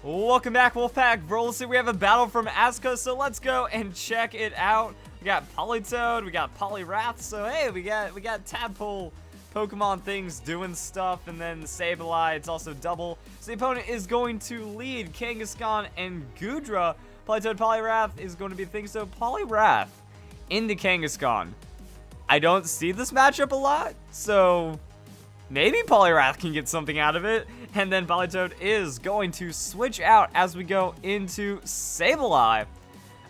Welcome back, Wolfpack. Verlisify. We have a battle from Azka, so let's go and check it out. We got Politoed, we got Poliwrath, so hey, we got tadpole Pokemon things doing stuff, and then Sableye, it's also double. So the opponent is going to lead Kangaskhan and Goodra. Politoed, Poliwrath is going to be the thing, so Poliwrath into Kangaskhan. I don't see this matchup a lot, so maybe Poliwrath can get something out of it. And then Politoed is going to switch out as we go into Sableye.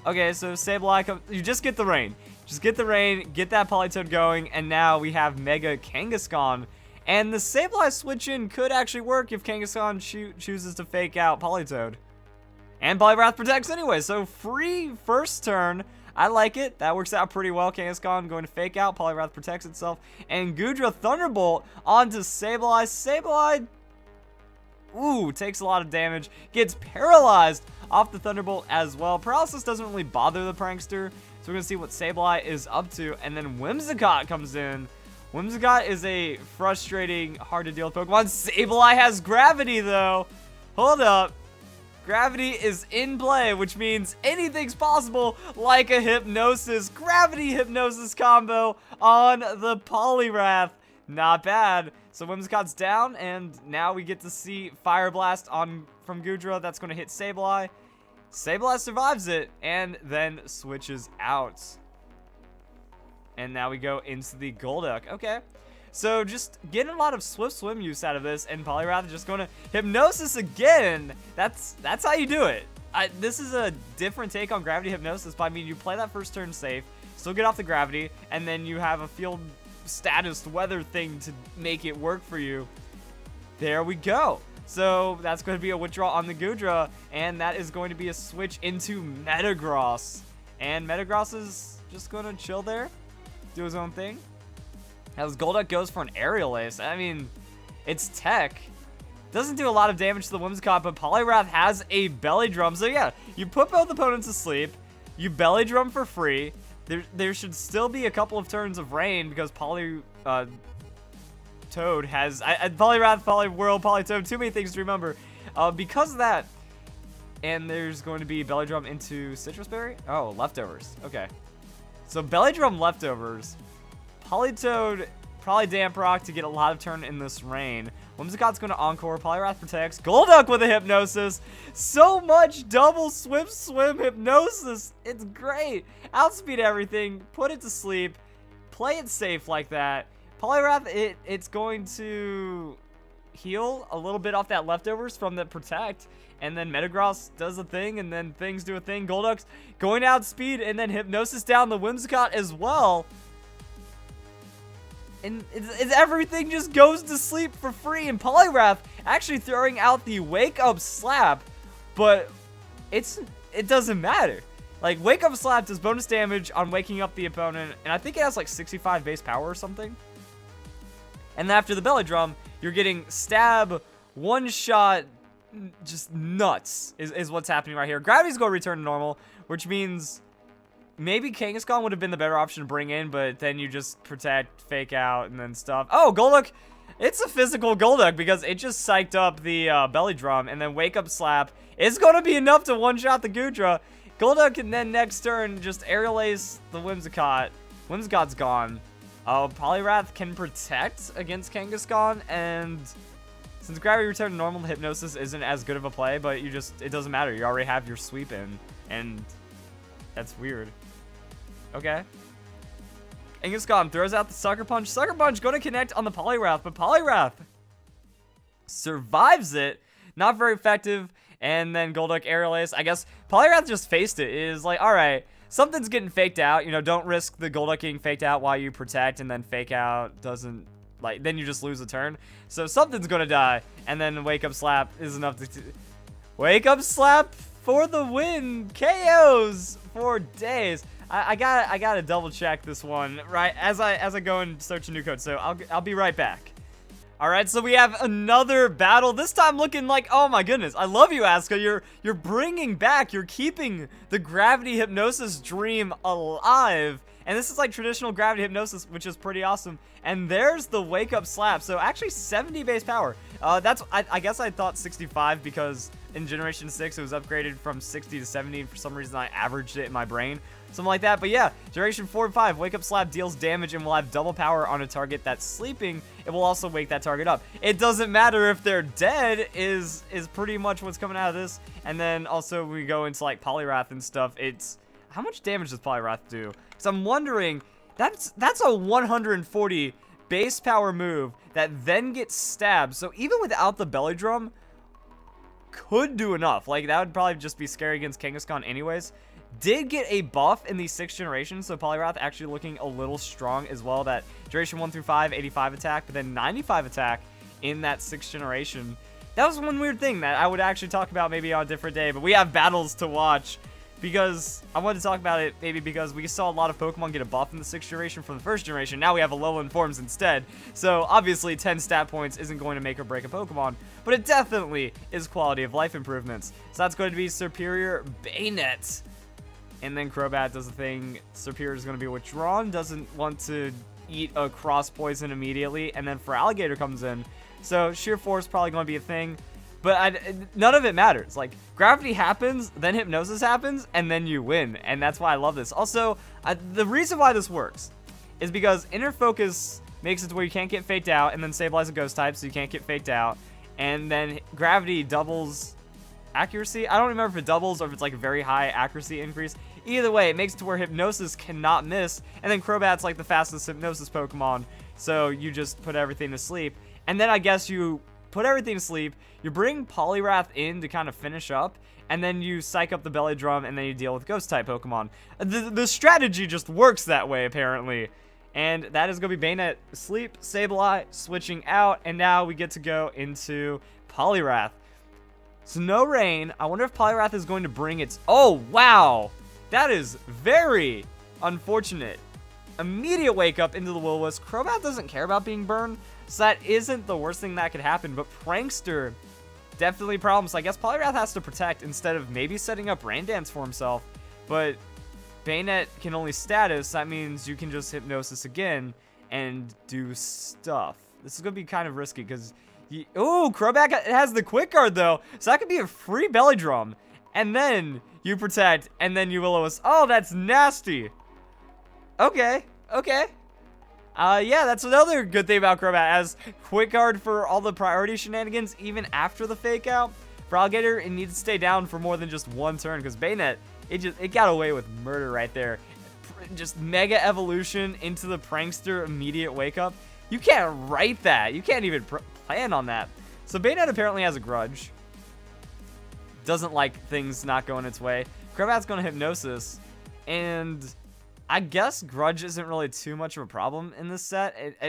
Okay, so Sableye, you just get the rain. Just get the rain, get that Politoed going, and now we have Mega Kangaskhan. And the Sableye switch-in could actually work if Kangaskhan chooses to fake out Politoed. And Poliwrath protects anyway, so free first turn. I like it. That works out pretty well. Kangaskhan going to fake out. Poliwrath protects itself. And Goodra Thunderbolt onto Sableye. Sableye, ooh, takes a lot of damage. Gets paralyzed off the Thunderbolt as well. Paralysis doesn't really bother the Prankster. So we're going to see what Sableye is up to. And then Whimsicott comes in. Whimsicott is a frustrating, hard to deal with Pokemon. Sableye has Gravity though. Hold up. Gravity is in play, which means anything's possible, like a Hypnosis, Gravity Hypnosis combo on the Poliwrath. Not bad. So Whimsicott's down, and now we get to see Fire Blast from Goodra. That's going to hit Sableye. Sableye survives it, and then switches out. And now we go into the Golduck. Okay. So just getting a lot of Swift Swim use out of this, and Poliwrath is just going to Hypnosis again. That's how you do it. This is a different take on Gravity Hypnosis, but I mean, you play that first turn safe, still get off the Gravity, and then you have a field status weather thing to make it work for you. There we go. So that's going to be a withdrawal on the Goodra, and that is going to be a switch into Metagross. And Metagross is just going to chill there, do his own thing. As Golduck goes for an Aerial Ace. I mean, it's tech. Doesn't do a lot of damage to the Whimsicott, but Poliwrath has a Belly Drum. So yeah, you put both opponents to sleep. You Belly Drum for free. There should still be a couple of turns of rain because Toad has... Poliwrath, Poliwhirl, Politoed, too many things to remember. Because of that, and there's going to be Belly Drum into Citrus Berry. Oh, leftovers. Okay. So Belly Drum leftovers. Politoed, probably Damp Rock to get a lot of turn in this rain. Whimsicott's going to Encore. Poliwrath protects. Golduck with a Hypnosis. So much double Swift Swim Hypnosis. It's great. Outspeed everything. Put it to sleep. Play it safe like that. Poliwrath, it's going to heal a little bit off that leftovers from the Protect. And then Metagross does a thing, and then things do a thing. Golduck's going to outspeed, and then Hypnosis down the Whimsicott as well. And everything just goes to sleep for free. And Poliwrath actually throwing out the Wake Up Slap, but it doesn't matter. Like, Wake Up Slap does bonus damage on waking up the opponent, and I think it has like 65 base power or something. And then after the Belly Drum, you're getting Stab, one shot, just nuts is what's happening right here. Gravity's going to return to normal, which means maybe Kangaskhan would have been the better option to bring in, but then you just Protect, Fake Out, and then stuff. Oh, Golduck! It's a physical Golduck because it just psyched up the Belly Drum, and then Wake Up Slap is going to be enough to one-shot the Goodra. Golduck can then next turn just Aerial Ace the Whimsicott. Whimsicott's gone. Poliwrath can Protect against Kangaskhan, and since Gravity Return to normal, Hypnosis isn't as good of a play, but it doesn't matter. You already have your sweep in, and that's weird. Okay. Kangaskhan throws out the Sucker Punch. Sucker Punch going to connect on the Poliwrath, but Poliwrath survives it. Not very effective. And then Golduck Aerial Ace. I guess Poliwrath just faced it. It is like, alright, something's getting faked out. You know, don't risk the Golduck getting faked out while you Protect, and then Fake Out doesn't, like, then you just lose a turn. So something's going to die. And then Wake Up Slap is enough to... Wake Up Slap for the win. KOs for days. I gotta double check this one right as I go and search a new code. So I'll be right back. All right, so we have another battle. This time looking like, oh my goodness, I love you, Azka. You're bringing back, you're keeping the Gravity Hypnosis dream alive. And this is like traditional gravity hypnosis, which is pretty awesome. And there's the wake up slap. So actually 70 base power. I guess I thought 65 because in Generation 6 it was upgraded from 60 to 70. And for some reason I averaged it in my brain. Something like that. But yeah, Generation 4 and 5, wake up slap deals damage and will have double power on a target that's sleeping. It will also wake that target up. It doesn't matter if they're dead is pretty much what's coming out of this. And then also we go into like Poliwrath and stuff. It's how much damage does Poliwrath do? Because I'm wondering, that's a 140 base power move that then gets stabbed. So even without the belly drum, could do enough. Like that would probably just be scary against Kangaskhan anyways. Did get a buff in the 6th generation, so Poliwrath actually looking a little strong as well. That Generation 1 through 5, 85 attack, but then 95 attack in that 6th generation. That was one weird thing that I would actually talk about maybe on a different day, but we have battles to watch. Because I wanted to talk about it maybe because we saw a lot of Pokemon get a buff in the 6th generation from the 1st generation. Now we have Alolan forms instead. So obviously 10 stat points isn't going to make or break a Pokemon, but it definitely is quality of life improvements. So that's going to be Superior Bayonet. And then Crobat does the thing. Superior is going to be withdrawn, doesn't want to eat a cross poison immediately. And then Feraligatr comes in. So Sheer Force probably going to be a thing. But none of it matters. Like, gravity happens, then hypnosis happens, and then you win. And that's why I love this. Also, the reason why this works is because Inner Focus makes it to where you can't get faked out, and then Stabilize a ghost type, so you can't get faked out. And then gravity doubles accuracy. I don't remember if it doubles or if it's like a very high accuracy increase. Either way, it makes it to where hypnosis cannot miss. And then Crobat's like the fastest hypnosis Pokemon, so you just put everything to sleep. And then I guess you put everything to sleep, you bring Poliwrath in to kind of finish up, and then you psych up the belly drum, and then you deal with ghost-type Pokemon. The strategy just works that way, apparently. And that is going to be Bayonet, Sleep, Sableye, switching out, and now we get to go into Poliwrath. So no rain. I wonder if Poliwrath is going to bring its... Oh, wow! That is very unfortunate. Immediate wake up into the Will-O-Wisp. Crobat doesn't care about being burned, so that isn't the worst thing that could happen, but Prankster, definitely problems. So I guess Poliwrath has to protect instead of maybe setting up Rain Dance for himself, but Bayonet can only status. That means you can just Hypnosis again and do stuff. This is going to be kind of risky because... Ooh, Crobat has the Quick Guard, though, so that could be a free Belly Drum. And then you protect, and then you Will-O-Wisp. Oh, that's nasty. Okay, okay. Yeah, that's another good thing about Crobat, as Quick Guard for all the priority shenanigans, even after the fake out. Feraligatr, it needs to stay down for more than just one turn, because Bayonet, it got away with murder right there. Just Mega Evolution into the Prankster immediate wake up. You can't write that. You can't even plan on that. So Bayonet apparently has a grudge. Doesn't like things not going its way. Crobat's going to Hypnosis, and I guess Grudge isn't really too much of a problem in this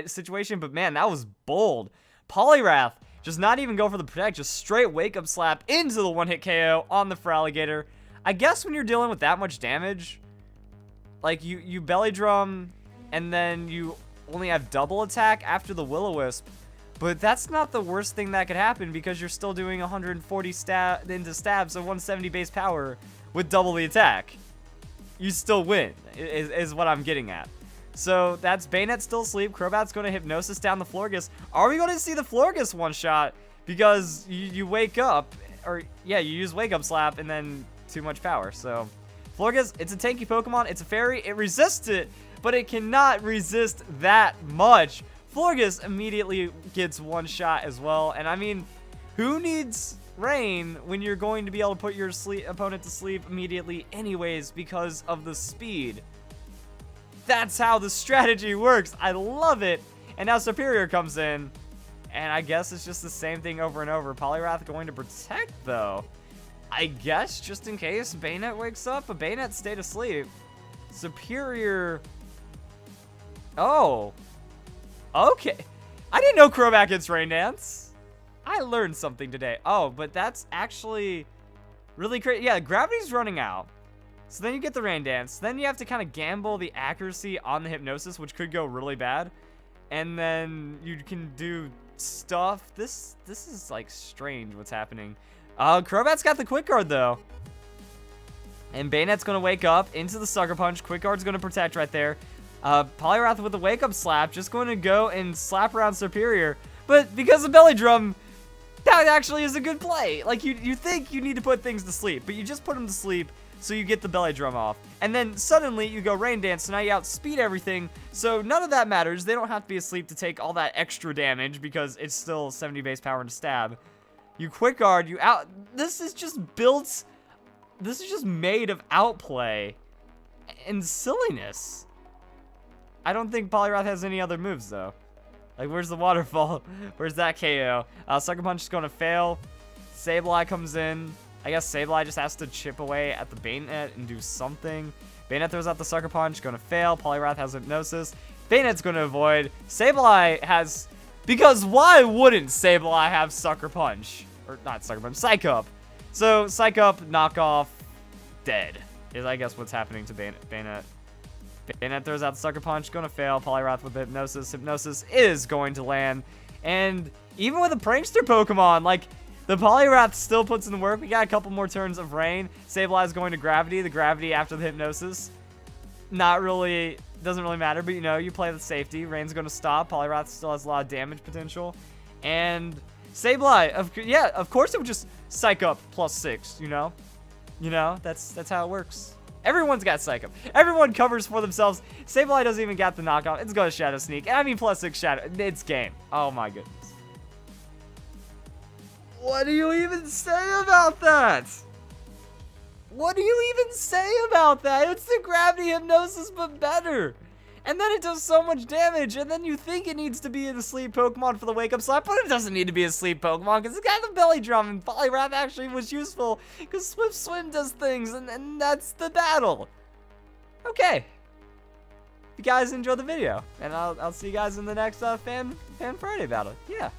situation, but man, that was bold. Poliwrath, just not even go for the protect, just straight wake up slap into the one-hit KO on the Feraligatr. I guess when you're dealing with that much damage, like you belly drum, and then you only have double attack after the Will-O-Wisp, but that's not the worst thing that could happen because you're still doing 140 into stabs, so 170 base power with double the attack. You still win, is what I'm getting at. So that's Bayonet still asleep. Crobat's going to Hypnosis down the Florges. Are we going to see the Florges one-shot? Because you wake up, or yeah, you use Wake Up Slap and then too much power. So Florges, it's a tanky Pokemon. It's a fairy. It resists it, but it cannot resist that much. Florges immediately gets one shot as well. And I mean, who needs rain when you're going to be able to put your opponent to sleep immediately anyways because of the speed? That's how the strategy works. I love it. And now Superior comes in, and I guess it's just the same thing over and over. Poliwrath going to protect, though. I guess just in case Bayonet wakes up, but Bayonet stayed asleep. Superior... Oh. Okay. I didn't know Crobat gets Rain Dance. I learned something today. Oh, but that's actually really crazy. Yeah, gravity's running out. So then you get the Rain Dance. Then you have to kind of gamble the accuracy on the Hypnosis, which could go really bad. And then you can do stuff. This is like strange what's happening. Crobat's got the Quick Guard though. And Bayonet's going to wake up into the Sucker Punch. Quick Guard's going to protect right there. Poliwrath with the Wake Up Slap, just going to go and slap around Superior. But because of Belly Drum, that actually is a good play. Like, you think you need to put things to sleep, but you just put them to sleep so you get the Belly Drum off. And then suddenly you go Rain Dance, so now you outspeed everything. So none of that matters. They don't have to be asleep to take all that extra damage because it's still 70 base power and stab. You Quick Guard, you out. This is just built. This is just made of outplay and silliness. I don't think Poliwrath has any other moves, though. Like, where's the waterfall? Where's that KO? Sucker Punch is going to fail. Sableye comes in. I guess Sableye just has to chip away at the Bayonet and do something. Bayonet throws out the Sucker Punch, going to fail. Poliwrath has Hypnosis. Bayonet's going to avoid. Sableye has... Because why wouldn't Sableye have Sucker Punch? Or not Sucker Punch, Psych Up. So, Psych Up, knockoff, dead. Is, I guess, what's happening to Bayonet. Bayonet throws out the Sucker Punch, going to fail. Poliwrath with Hypnosis. Hypnosis is going to land. And even with a Prankster Pokemon, like, the Poliwrath still puts in the work. We got a couple more turns of Rain. Sableye is going to Gravity. The Gravity after the Hypnosis. Not really, doesn't really matter, but, you know, you play the safety. Rain's going to stop. Poliwrath still has a lot of damage potential. And Sableye, of course it would just Psych Up +6, you know? You know, that's how it works. Everyone's got Psych Up. Everyone covers for themselves. Sableye doesn't even got the knockoff. It's going to Shadow Sneak. I mean, +6 Shadow. It's game. Oh, my goodness. What do you even say about that? What do you even say about that? It's the Gravity Hypnosis, but better. And then it does so much damage, and then you think it needs to be an asleep Pokemon for the Wake Up Slap, but it doesn't need to be a sleep Pokemon, because it's got the Belly Drum, and Poliwrath actually was useful, because Swift Swim does things, and that's the battle. Okay. You guys enjoy the video, and I'll see you guys in the next Fan Friday battle. Yeah.